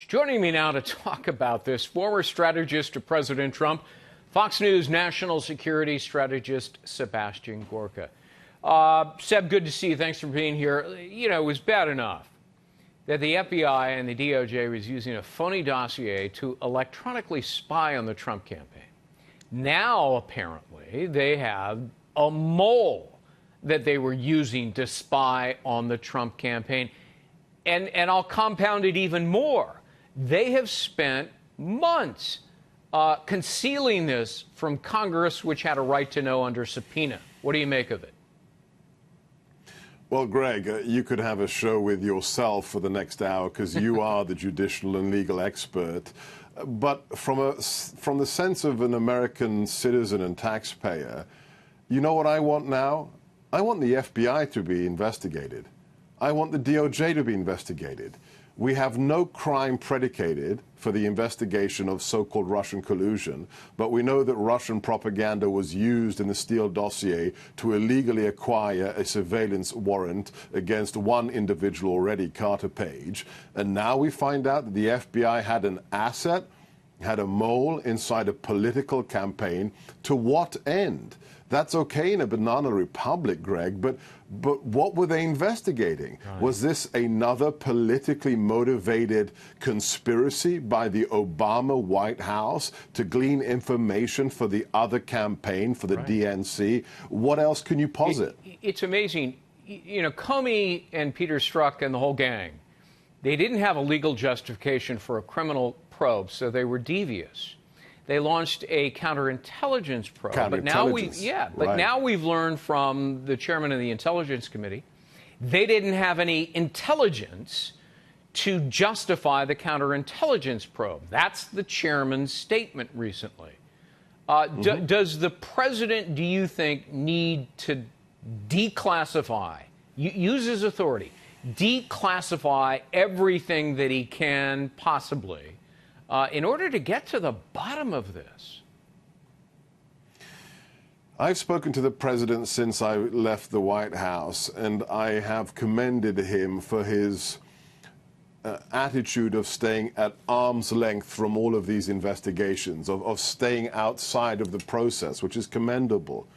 Joining me now to talk about this, former strategist to President Trump, Fox News national security strategist Sebastian Gorka. Seb, good to see you. Thanks for being here. You know, it was bad enough that the FBI and the DOJ was using a phony dossier to electronically spy on the Trump campaign. Now, apparently, they have a mole that they were using to spy on the Trump campaign. And I'll compound it even more. They have spent months concealing this from Congress, which had a right to know under subpoena. What do you make of it? Well, Greg, you could have a show with yourself for the next hour because you are the judicial and legal expert. But from the sense of an American citizen and taxpayer, you know what I want now? I want the FBI to be investigated. I want the DOJ to be investigated. We have no crime predicated for the investigation of so-called Russian collusion, but we know that Russian propaganda was used in the Steele dossier to illegally acquire a surveillance warrant against one individual already, Carter Page. And now we find out that the FBI had an asset, had a mole inside a political campaign. To what end? That's okay in a banana republic, Greg, but what were they investigating? Right. Was this another politically motivated conspiracy by the Obama White House to glean information for the other campaign, for the DNC? What else can you posit? It's amazing. You know, Comey and Peter Strzok and the whole gang, they didn't have a legal justification for a criminal probe, so they were devious. They launched a counterintelligence probe. But now we've learned from the chairman of the Intelligence Committee, they didn't have any intelligence to justify the counterintelligence probe. That's the chairman's statement recently. Does the president, do you think, need to declassify, use his authority, declassify everything that he can possibly in order to get to the bottom of this? I've spoken to the president since I left the White House, and I have commended him for his attitude of staying at arm's length from all of these investigations, of staying outside of the process, which is commendable.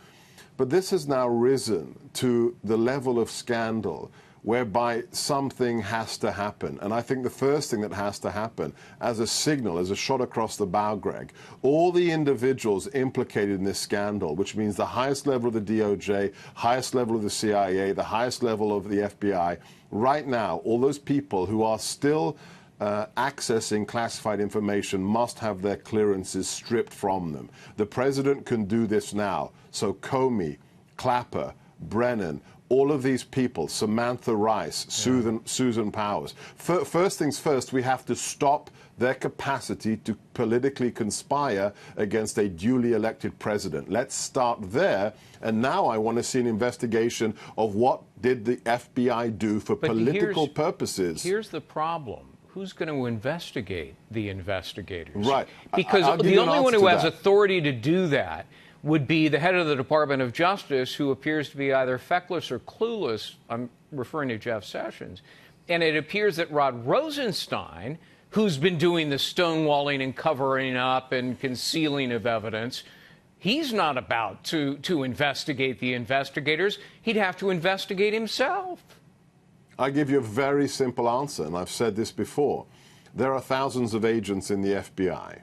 But this has now risen to the level of scandal whereby something has to happen. And I think the first thing that has to happen, as a signal, as a shot across the bow, Greg, all the individuals implicated in this scandal, which means the highest level of the DOJ, highest level of the CIA, the highest level of the FBI, right now, all those people who are still accessing classified information must have their clearances stripped from them. The president can do this now. So Comey, Clapper, Brennan, all of these people, Samantha Rice, Susan Powers. First things first, we have to stop their capacity to politically conspire against a duly elected president. Let's start there. And now I want to see an investigation of what did the FBI do for political purposes. Here's the problem. Who's going to investigate the investigators? Right. Because the only one who has authority to do that would be the head of the Department of Justice, who appears to be either feckless or clueless. I'm referring to Jeff Sessions. And it appears that Rod Rosenstein, who's been doing the stonewalling and covering up and concealing of evidence, he's not about to investigate the investigators. He'd have to investigate himself. I give you a very simple answer, and I've said this before. There are thousands of agents in the FBI.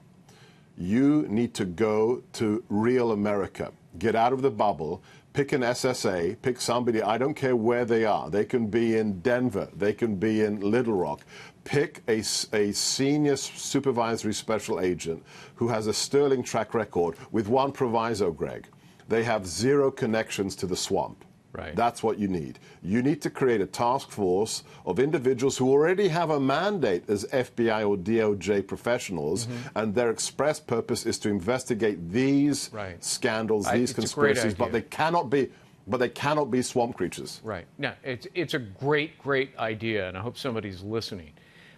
You need to go to real America. Get out of the bubble. Pick an SSA. Pick somebody. I don't care where they are. They can be in Denver. They can be in Little Rock. Pick a senior supervisory special agent who has a sterling track record with one proviso, Greg. They have zero connections to the swamp. Right. That's what you need. You need to create a task force of individuals who already have a mandate as FBI or DOJ professionals, and their express purpose is to investigate these scandals, these conspiracies, but they cannot be swamp creatures. Right. No, it's a great idea, and I hope somebody's listening.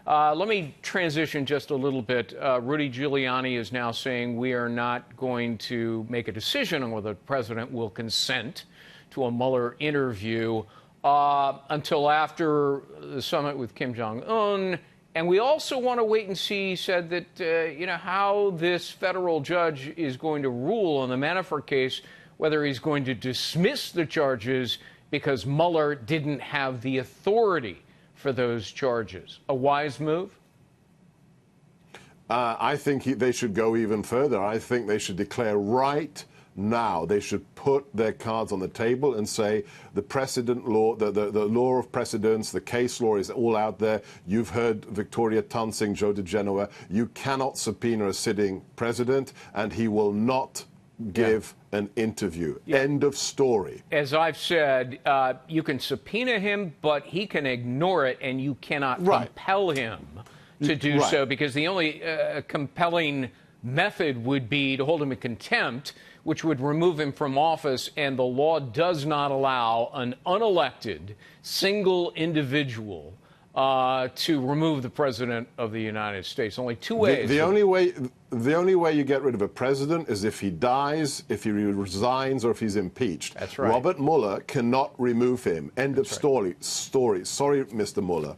Let me transition just a little bit. Rudy Giuliani is now saying we are not going to make a decision on whether the president will consent to a Mueller interview until after the summit with Kim Jong-un And we also want to wait and see, he said, that, how this federal judge is going to rule on the Manafort case, whether he's going to dismiss the charges because Mueller didn't have the authority for those charges. A wise move? I think they should go even further. I think they should declare right now. They should put their cards on the table and say the precedent law, the law of precedents, the case law is all out there. You've heard Victoria Tunsing, Joe DeGenoa. You cannot subpoena a sitting president, and he will not give an interview. End of story. As I've said, you can subpoena him, but he can ignore it, and you cannot compel him to do so, because the only compelling method would be to hold him in contempt, which would remove him from office, and the law does not allow an unelected single individual to remove the President of the United States. Only two ways. The only way you get rid of a president is if he dies, if he resigns, or if he's impeached. That's right. Robert Mueller cannot remove him. End of story. Sorry, Mr. Mueller.